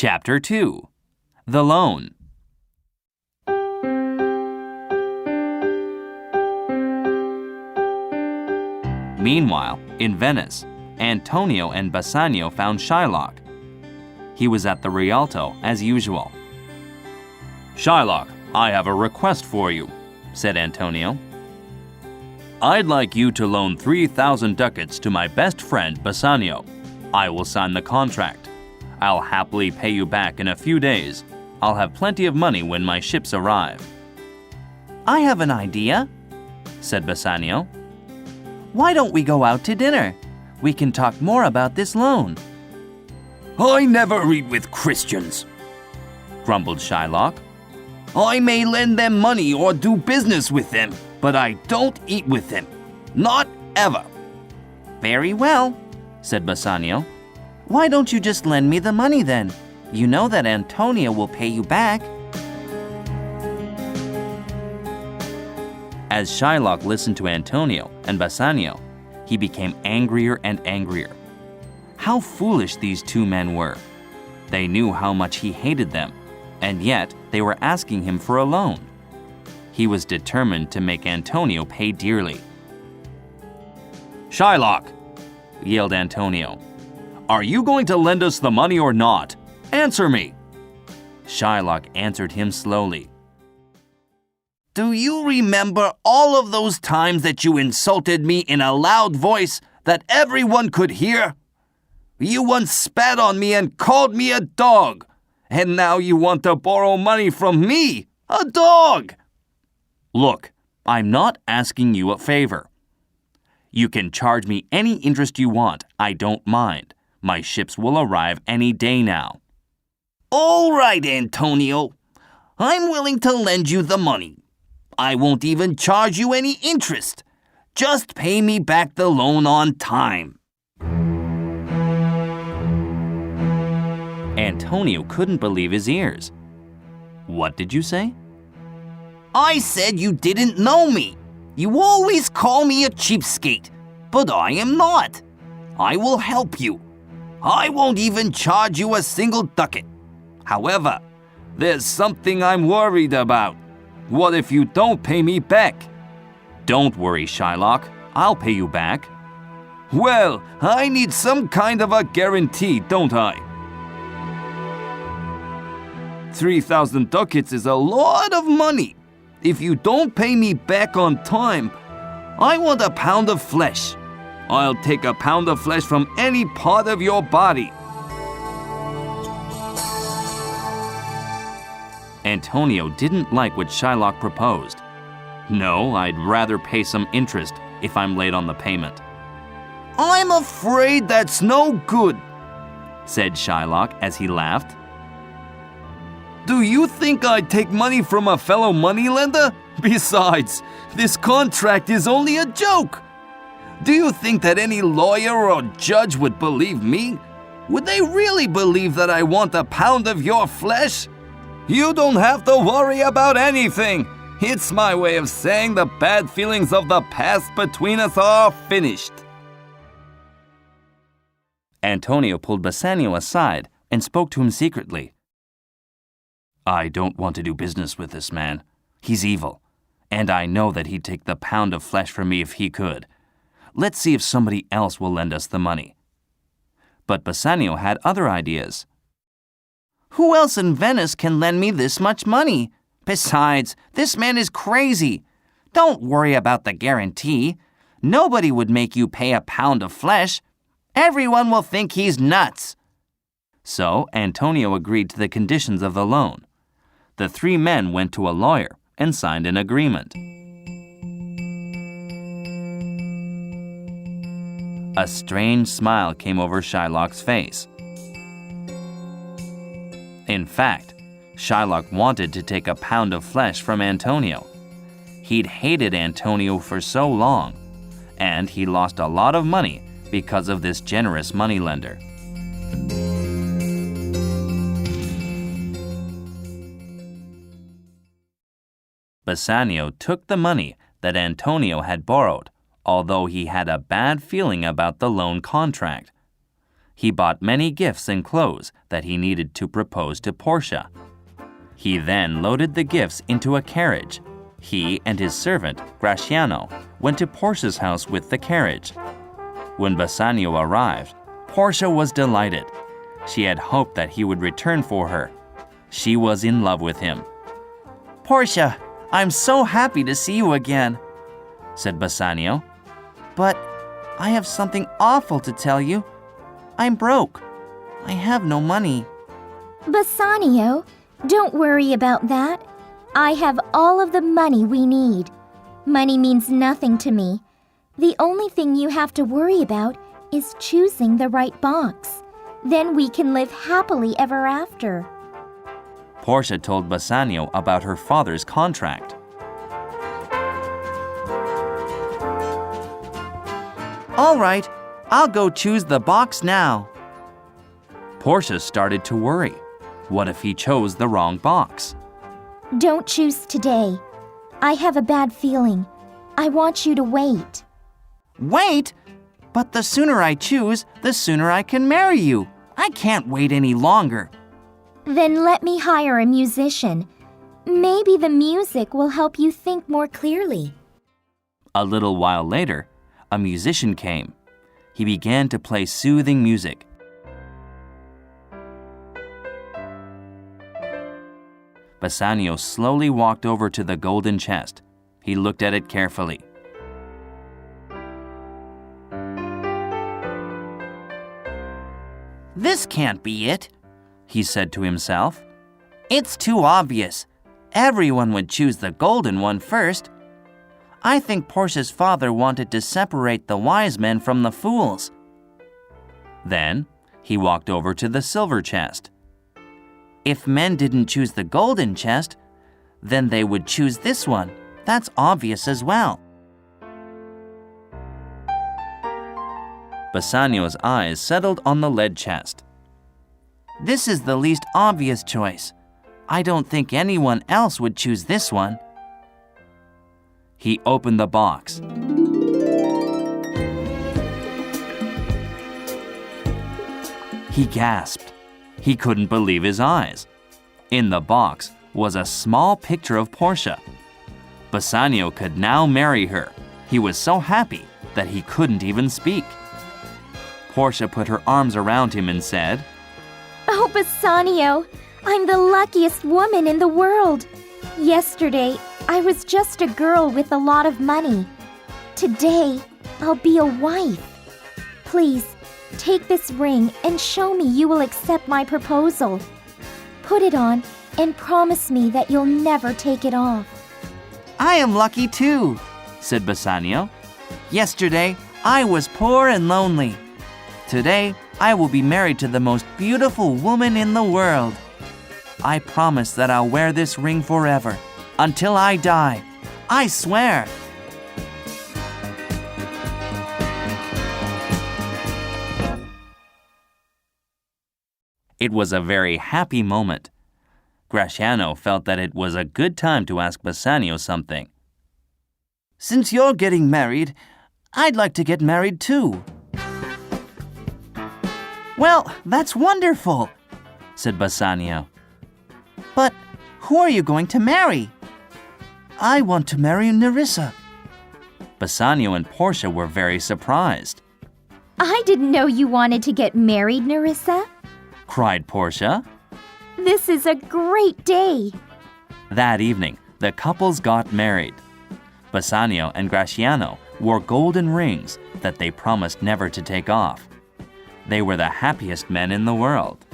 Chapter 2. The Loan. Meanwhile, in Venice, Antonio and Bassanio found Shylock. He was at the Rialto as usual. "Shylock, I have a request for you," said Antonio. "I'd like you to loan 3,000 ducats to my best friend Bassanio. I will sign the contract. I'll happily pay you back in a few days. I'll have plenty of money when my ships arrive." "I have an idea," said Bassanio. "Why don't we go out to dinner? We can talk more about this loan." "I never eat with Christians," grumbled Shylock. "I may lend them money or do business with them, but I don't eat with them. Not ever." "Very well," said Bassanio. "Why don't you just lend me the money then? You know that Antonio will pay you back." As Shylock listened to Antonio and Bassanio, he became angrier and angrier. How foolish these two men were. They knew how much he hated them, and yet they were asking him for a loan. He was determined to make Antonio pay dearly. "Shylock," yelled Antonio, "are you going to lend us the money or not? Answer me." Shylock answered him slowly. "Do you remember all of those times that you insulted me in a loud voice that everyone could hear? You once spat on me and called me a dog, and now you want to borrow money from me, a dog." "Look, I'm not asking you a favor. You can charge me any interest you want. I don't mind. My ships will arrive any day now." "All right, Antonio. I'm willing to lend you the money. I won't even charge you any interest. Just pay me back the loan on time." Antonio couldn't believe his ears. "What did you say?" "I said you didn't know me. You always call me a cheapskate, but I am not. I will help you. I won't even charge you a single ducat. However, there's something I'm worried about. What if you don't pay me back?" "Don't worry, Shylock. I'll pay you back." "Well, I need some kind of a guarantee, don't I? 3,000 ducats is a lot of money. If you don't pay me back on time, I want a pound of flesh. I'll take a pound of flesh from any part of your body." Antonio didn't like what Shylock proposed. "No, I'd rather pay some interest if I'm late on the payment." "I'm afraid that's no good," said Shylock as he laughed. "Do you think I'd take money from a fellow moneylender? Besides, this contract is only a joke. Do you think that any lawyer or judge would believe me? Would they really believe that I want a pound of your flesh? You don't have to worry about anything. It's my way of saying the bad feelings of the past between us are finished." Antonio pulled Bassanio aside and spoke to him secretly. "I don't want to do business with this man. He's evil, and I know that he'd take the pound of flesh from me if he could. Let's see if somebody else will lend us the money." But Bassanio had other ideas. "Who else in Venice can lend me this much money? Besides, this man is crazy. Don't worry about the guarantee. Nobody would make you pay a pound of flesh. Everyone will think he's nuts." So Antonio agreed to the conditions of the loan. The three men went to a lawyer and signed an agreement. A strange smile came over Shylock's face. In fact, Shylock wanted to take a pound of flesh from Antonio. He'd hated Antonio for so long, and he lost a lot of money because of this generous moneylender. Bassanio took the money that Antonio had borrowed, although he had a bad feeling about the loan contract. he bought many gifts and clothes that he needed to propose to Portia. He then loaded the gifts into a carriage. He and his servant, Graciano, went to Portia's house with the carriage. When Bassanio arrived, Portia was delighted. She had hoped that he would return for her. She was in love with him. Portia, I'm so happy to see you again, said Bassanio. But I have something awful to tell you. I'm broke. I have no money. Bassanio, don't worry about that. I have all of the money we need. Money means nothing to me. The only thing you have to worry about is choosing the right box. Then we can live happily ever after. Portia told Bassanio about her father's contract. All right, I'll go choose the box now. Portia started to worry. What if he chose the wrong box? Don't choose today. I have a bad feeling. I want you to wait. Wait? But the sooner I choose, the sooner I can marry you. I can't wait any longer. Then let me hire a musician. Maybe the music will help you think more clearly. A little while later, a musician came. He began to play soothing music. Bassanio slowly walked over to the golden chest. He looked at it carefully. This can't be it, he said to himself. It's too obvious. Everyone would choose the golden one first. I think Portia's father wanted to separate the wise men from the fools. Then he walked over to the silver chest. If men didn't choose the golden chest, then they would choose this one. That's obvious as well. Bassanio's eyes settled on the lead chest. This is the least obvious choice. I don't think anyone else would choose this one. He opened the box. He gasped. He couldn't believe his eyes. In the box was a small picture of Portia. Bassanio could now marry her. He was so happy that he couldn't even speak. Portia put her arms around him and said, Oh, Bassanio, I'm the luckiest woman in the world. Yesterday, I was just a girl with a lot of money. Today, I'll be a wife. Please, take this ring and show me you will accept my proposal. Put it on and promise me that you'll never take it off. I am lucky too, said Bassanio. Yesterday, I was poor and lonely. Today, I will be married to the most beautiful woman in the world. I promise that I'll wear this ring forever, until I die. I swear. It was a very happy moment. Graciano felt that it was a good time to ask Bassanio something. Since you're getting married, I'd like to get married too. Well, that's wonderful, said Bassanio. But who are you going to marry? I want to marry Nerissa. Bassanio and Portia were very surprised. I didn't know you wanted to get married, Nerissa, cried Portia. This is a great day. That evening, the couples got married. Bassanio and Graciano wore golden rings that they promised never to take off. They were the happiest men in the world.